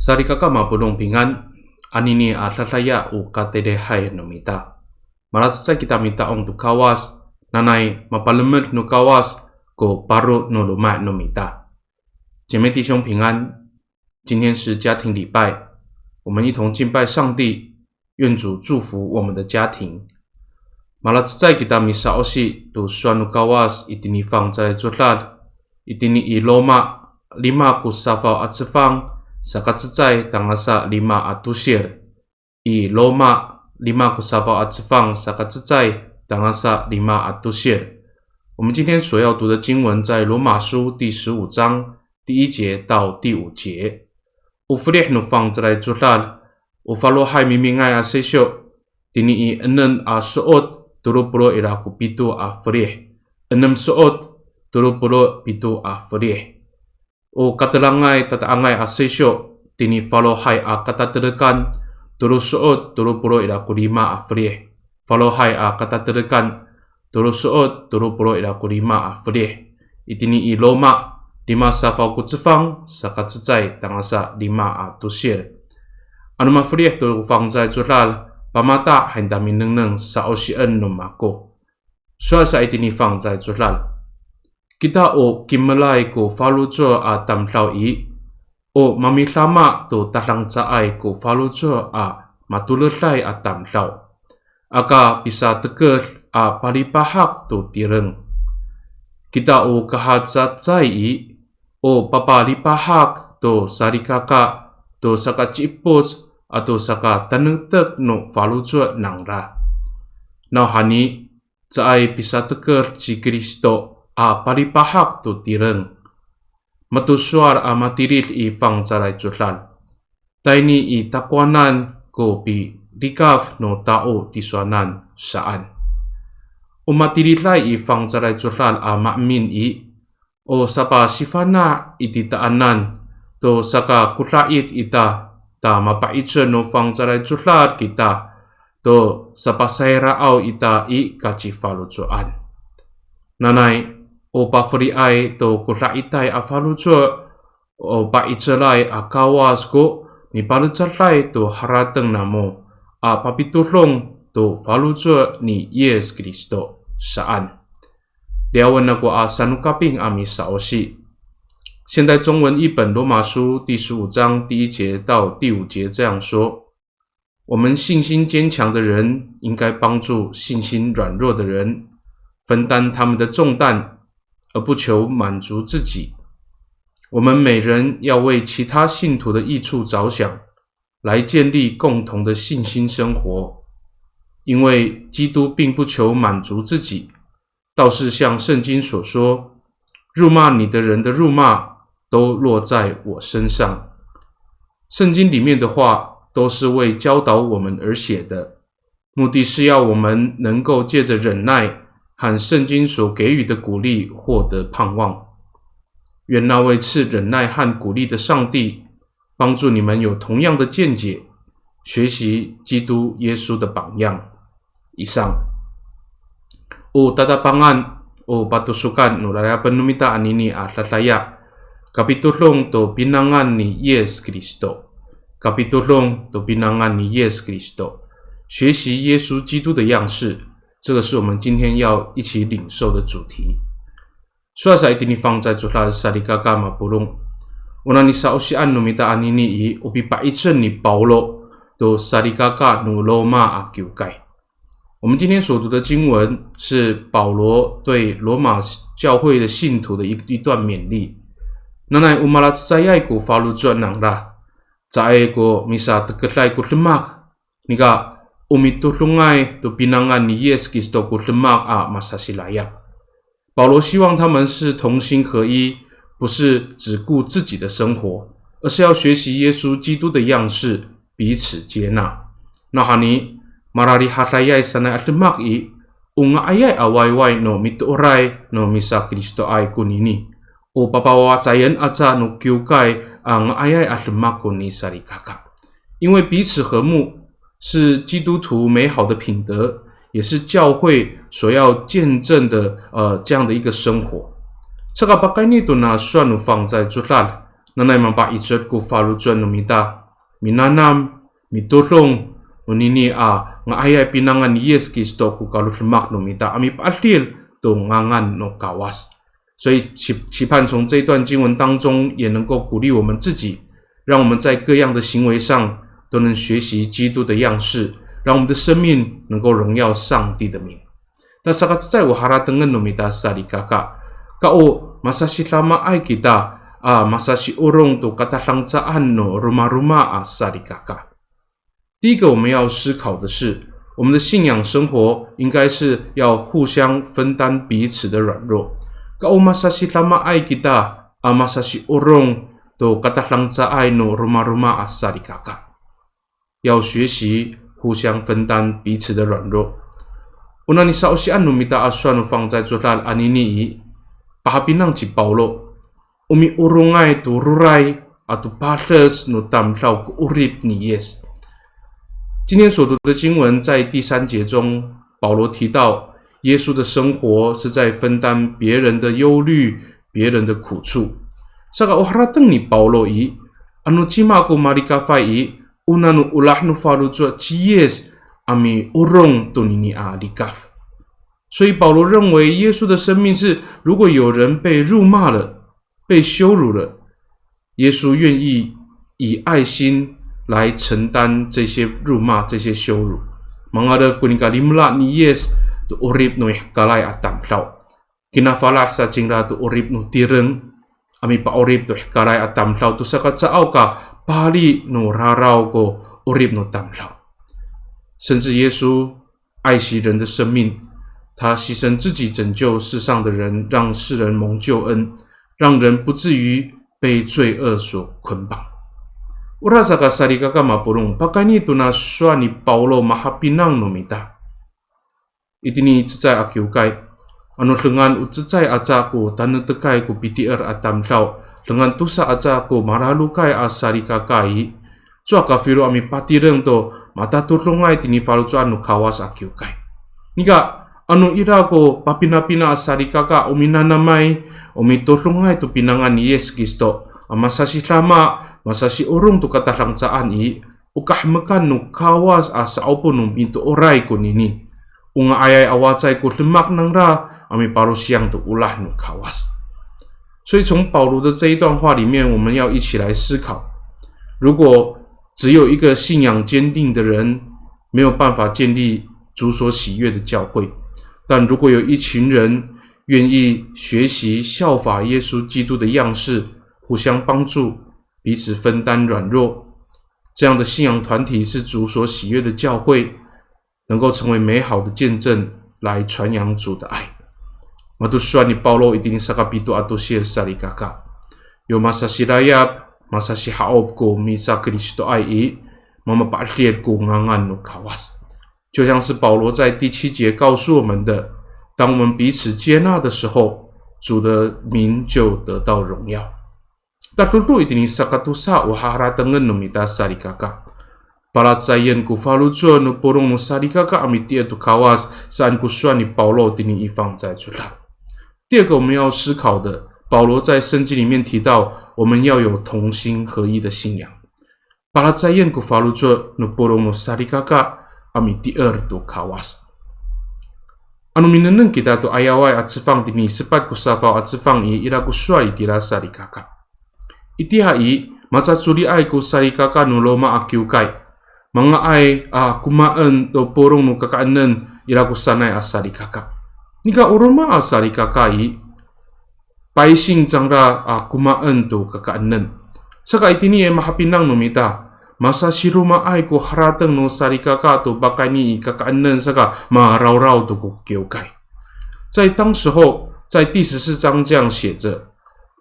萨利嘎嘎马布隆平安，阿尼尼阿拉拉亚乌卡特雷海努米达，马拉兹在kita minta untuk kawas, nanai mapalemer no kawas, go baru no luma no mita。姐妹弟兄平安，今天是家庭礼拜，我们一同敬拜上帝，愿主祝福我们的家庭。马拉兹在kita misa osi do suanu kawas itini fang在jodlad itini i loma lima kusafau atsefang。Saka cecai tangasa lima atusir. I loma lima kusava atsefang saka cecai tangasa lima atusir。我们今天所要读的经文在罗马书第15章第1节到第5节。Ufrih nu fang zalai julal ufalo hai mimingai asesyo tini i enen a soot tulupulo ila kupitu a frih enem soot tulupulo pitu a frih。O katalangai tataangai asesyo tini falo hai a kataterekan tulu suot tulu pulo ila kulima afrih falo hai a kataterekan tulu suot tulu pulo ila kulima afrih itini i loma lima safau kutsefang saka cecai tangasa lima a tusir anuma frih tulu fang zai julal pamata henda minengneng sa osien numako suasa itini fang zai julal。Kita o kimelai ko falujo a tamlau i o mamihlama to talang caai ko falujo a matulelai a tamlau aka bisa teker a palipahak to tireng kita o kahajat cai i o papalipahak to sarikaka to saka cipos atau saka tanutek no falujo nangra now hani caai bisa teker si Kristo。A palipahak tu tireng matusuar a matiril i fang zalai julal taini i takwanan ko pi rikaf no tao tisuanan saan o matirilai i fang zalai julal a ma'min i o sapa sifana ititaanan to saka kulait ita ta mapaitsen no fang zalai julal kita to sapa sairao ita i kacifalujoan。Nanai o pafriai to kulaitai afalujo o paitselai a kawas ko ni palucalai to harateng namo a papitulong to falujo ni Yes Kristo saan。聊文那个sanukaping ami saosi。现代中文译本罗马书第15章第1节到第5节这样说：我们信心坚强的人应该帮助信心软弱的人，分担他们的重担，而不求满足自己。我们每人要为其他信徒的益处着想，来建立共同的信心生活。因为基督并不求满足自己，倒是像圣经所说，辱骂你的人的辱骂都落在我身上。圣经里面的话都是为教导我们而写的，目的是要我们能够借着忍耐和圣经所给予的鼓励获得盼望。愿那位赐忍耐和鼓励的上帝帮助你们有同样的见解，学习基督耶稣的榜样。以上。O tatapangan o patusukan no lalaban numita anini at lalaya kapitulong to pinangan ni Yes Kristo kapitulong to pinangan ni Yes Kristo 学习耶稣基督的样式，这个是我们今天要一起领受的主题。Suasa itini fang在julal sarikaka mapulong unani sa osian numita anini i upi paitsen ni Paulo to sarikaka no loma akiukai。我们今天所读的经文是保罗对罗马教会的信徒的一段勉励。Nanai umalat sayai ko falujo nangla cae ko misa tekelai ko lemak nika umitulungai to pinangan ni Yes Kristo ko lemak a masasilayak。保罗希望他们是同心合一，不是只顾自己的生活，而是要学习耶稣基督的样式，彼此接纳。那哈尼marari hatayay sana atlemak i unga ayay away no mituray no misa Kristo ay kunini o papawacayan atsa no kyukay ang ayay atlemak kuni sarikaka。因为彼此和睦是基督徒美好的品德，也是教会所要见证的这样的一个生活。这个巴盖尼多呢，算放在julal nanay mapaichot ko faluchuan numita minanam mitulong unini nga ayay pinangan ni Yes Kristo ku kalutmak numita ami paalil to ngangan no kawas。所以期盼从这段经文当中，也能够鼓励我们自己，让我们在各样的行为上都能学习基督的样式，让我们的生命能够荣耀上帝的名。那sakat在我haratengan numita sarikaka kao masasi lama ay kita masasi urong to katalangsaan no rumah-rumah sarikaka。第一个我们要思考的是，我们的信仰生活应该是要互相分担彼此的软弱。Kao masasi lama ay kita masasi urong to katalangsaan no rumah-rumah sarikaka。要学习互相分担彼此的软弱。Una ni sa osian numita aswan放在做到anini pahabinang ci Paulo umi urungay tu ruray atu pales no tamlaw ku urip ni Yes。今天所读的经文在第3节中，保罗提到耶稣的生活是在分担别人的忧虑、别人的苦处。Saka oharateng ni Paulo anu cima ku marikafai unanu ulahnu falucu ci Yes ami urong tunini likaf。所以保罗认为耶稣的生命是，如果有人被辱骂了、被羞辱了，耶稣愿意以爱心来承担这些辱骂、这些羞辱。Mangada kuning kalimla ni Yes tu urip no ihkalay atamlaw. Kinafala sa cingla tu urip no tireng ami pa urip tu ihkalay atamlaw tu sakat sa ka pali no raraw ko urip no tamlaw。甚至耶稣爱惜人的生命，他牺牲自己拯救世上的人，让世人蒙救恩，让人不至于被罪恶所捆绑。Urasaka sarikaka mapulong pakani tu na swa ni Paulo mahapinang numita。Itini zai akiukay anu lengan utzai ajaku tanu tekai ku PTR atamlaw lengan tusa ajaku maralukai sarikakai zua kafiru ami patireng to mata turlungai tini falucu anu kawas akiukay nika anu irako papina-pina sarikaka uminanamai umi turlungai tu pinangan Yes Kristo masasi lama masasi urung tu katalangsaan ukahmekan nu kawas asaupun nu pintu oray ko nini unga ayay awacay ko lemak nang ra ami paru siang tu ulah nu kawas。所以从保罗的这一段话里面，我们要一起来思考，如果只有一个信仰坚定的人，没有办法建立主所喜悦的教会，但如果有一群人愿意学习效法耶稣基督的样式，互相帮助，彼此分担软弱，这样的信仰团体是主所喜悦的教会，能够成为美好的见证，来传扬主的爱。Matuswa ni Paulo iting sa kapito ato siya sarikaka. Yo masasirayap, masasihaob ko misa Kristo ay mamapaalir ko ngangan no kawas。就像是保罗在第7节告诉我们的，当我们彼此接纳的时候，主的名就得到荣耀。Tatluto iting sa katusa o haharatangan no mita sarikaka。Palat sayen ku falucuan no porong no sarikaka amiti etu kawas saan kuswa ni Paulo tini ifang在主啦。第二个我们要思考的，保罗在圣经里面提到，我们要有同心合一的信仰。Palat sayen ku falucuan no porong no sarikaka amiti etu kawas。Anu mineneng kita tu ayawai at sifang tini sepat ku safaw at sifang ira kuswa itira sarikaka。Itihai macatsuli ay ku sarikaka no loma akiukay。Mga ay kumaan to porong no kakaanan ira ku sanay sarikaka。Nika uruma sarikaka paising jangra kumaan to kakaanan。Saka itini mahapinang no mita masa siruma ay ku haratang no sarikaka to bakani kakaanan saka maraw-raw to ku kiukay。在当时候，在第14章这样写着。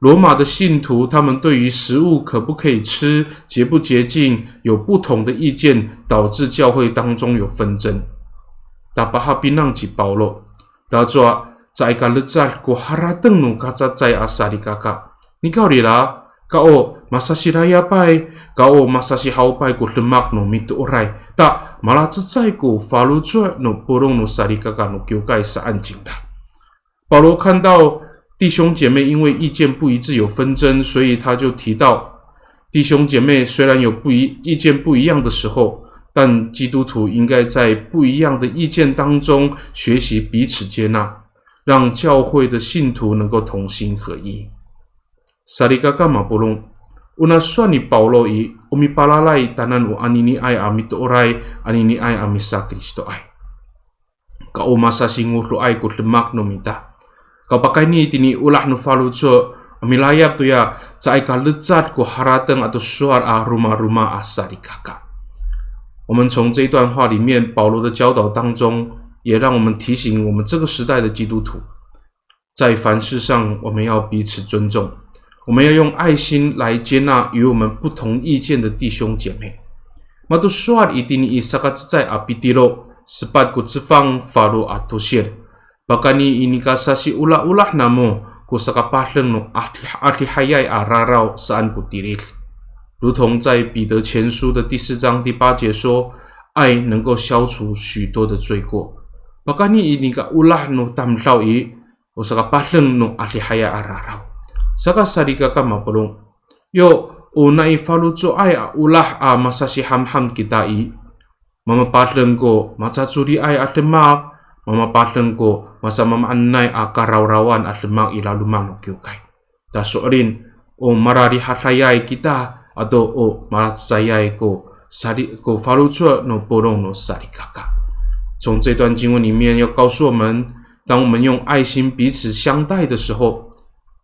罗马的信徒，他们对于食物可不可以吃、洁不洁净有不同的意见，导致教会当中有纷争。但巴哈比浪起保罗，他说在个日子过哈拉登努卡扎在阿萨里卡卡，你搞里啦？Kao masasi raya pai, kao masasi hau pai ko lemak no mitu orai. Ta malah cecai ko falucua no porong no sarikaka no kyukai sa anjing da. 保罗看到弟兄姐妹因为意见不一致有纷争，所以他就提到，弟兄姐妹虽然有意见不一样的时候，但基督徒应该在不一样的意见当中学习彼此接纳，让教会的信徒能够同心合一。Sarigaka mapulong una suani Paulo i umipalalay tanan o anini ay ami tuoray anini ay ami sa Kristo ay. Kaumasa singurlo ay kutlemak no mita. Kapag ni tini ulah no falutso amilayap to ya sa ay kalutsat ko harateng atau suar a rumah-rumah a sarikaka. 我们从这段话里面保罗的教导当中，也让我们提醒我们这个时代的基督徒，在凡事上我们要彼此尊重，我们要用爱心来接纳与我们不同意见的弟兄姐妹。Matu suar itini isakat zai apitiro sepat ku cefang faru atosir. Bakani ini kasasi ulah-ulah namo ku sakapahleng no ahli hayai ararau saan ku tiril。如同在彼得前书的第4章第8节说，爱能够消除许多的罪过。Bakani ini ka ulah no tamlaw i ku sakapahleng no ahli hayai ararau。Saka sarika ka mapulong. Yo unai faluco ay ulah masasi ham-ham kita i. Mamapahleng ko matsasuri ay atlemak. Mamapahleng ko masamamanay karaw-rawan atlemak ilaluman o kyukay. Tasorin o marari hatlayay kita atau o maratsayay ko faluco no pulong no sarika ka。从这段经文里面要告诉我们，当我们用爱心彼此相待的时候，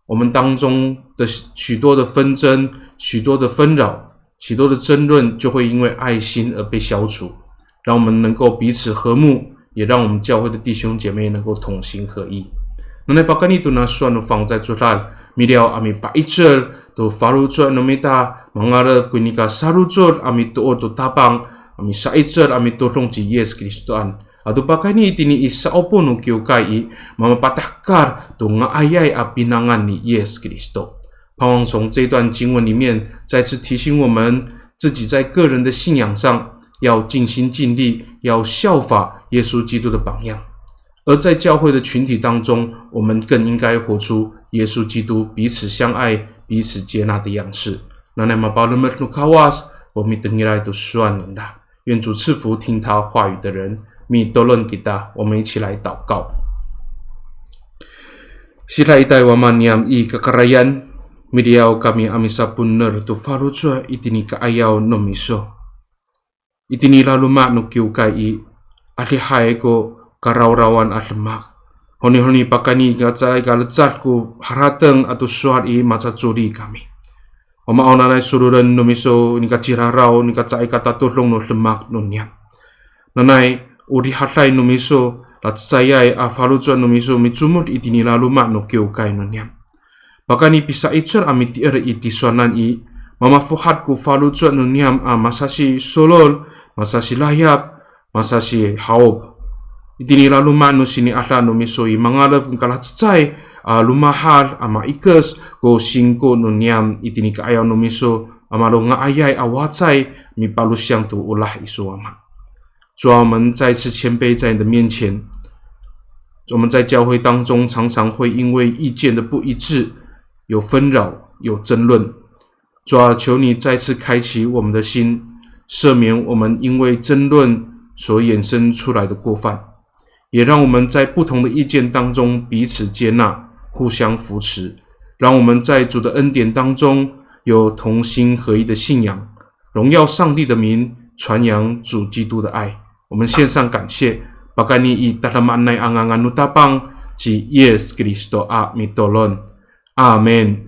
我们当中的许多的纷争、许多的纷扰、许多的争论，就会因为爱心而被消除，让我们能够彼此和睦，也让我们教会的弟兄姐妹能够同心合一。Nonai pakan itu na suanu fang在Tuhan, miliau ami paicer tu farucer nomita mangarap kunika sarucer ami tuo tu tapang ami saicer ami tolong ci Yesus Kristoan. Atu pakan ni tini isa opo no kyukai mama patakar tu ngaayai apinangan ni Yesus Kristo。盼望从这段经文里面再次提醒我们，自己在个人的信仰上要尽心尽力，要效法耶稣基督的榜样。而在教会的群体当中，我们更应该活出耶稣基督彼此相爱、彼此接纳的样式。那么巴勒麦努卡瓦斯，我们等一来都算了啦。愿主赐福听他话语的人，米多伦给他，我们一起来祷告。Sila itay waman yam I kakarayan, midiyaw kami amisa punner tu farutsua itini kaayaw no miso. Itini laluma no kiukay I, alihay ko karawrawan at lemak. Honi-honi pakani katsay kalatsat ko harateng atau suar I matsasuri kami. Omaonanay sururan no miso ni kachiraraw ni katsay katatulong no lemak no niyam. Nanay uri hatlay no miso latsayay falutuan no miso mitsumut itini laluma no kiukay no niyam. Pakani pisa itser amiti iti suanan I mamafuhat ko falutuan no niyam masasi solol, masasi layap, masasi haob. Itini laluma no sini atla no miso I mangarap ng kalatsay lumahal maikas ko singko no niyam itini kaayaw no miso amalo nga ayay awatsay mi palusyang tu ulah iso ama。主啊，我们再次谦卑在你的面前。我们在教会当中常常会因为意见的不一致有纷扰有争论。主啊，求你再次开启我们的心，赦免我们因为争论所衍生出来的过犯，也让我们在不同的意见当中彼此接纳，互相扶持，让我们在主的恩典当中有同心合一的信仰，荣耀上帝的名，传扬主基督的爱。我们献上感谢。Bagani I dalam anay angangan utapang ci Yesus Kristo mitolon. Amen.